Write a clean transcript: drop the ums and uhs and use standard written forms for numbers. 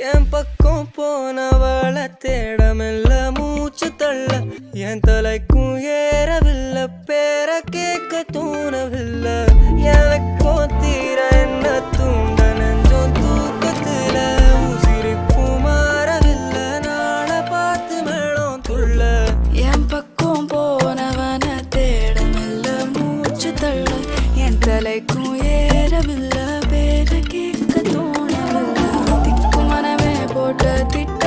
என் பக்கம் போனவள தேடமில்ல மூச்சு தள்ள என் தலைக்கும் ஏறவில்லை பேர கேட்க தோணவில்லை எனக்கும் தீர என்ன தூண்ட நெஞ்சம் தூக்கத்துல உசிரிப்பு மாறவில்லை நாள பார்த்து மேளம் துள்ள என் பக்கம் போனவன தேடமில்ல மூச்சு தள்ள என் தலைக்கும் ஏறவில்லை பேர கேட்க தோணவில்லை திக்கு மனமே போட்ட திட்ட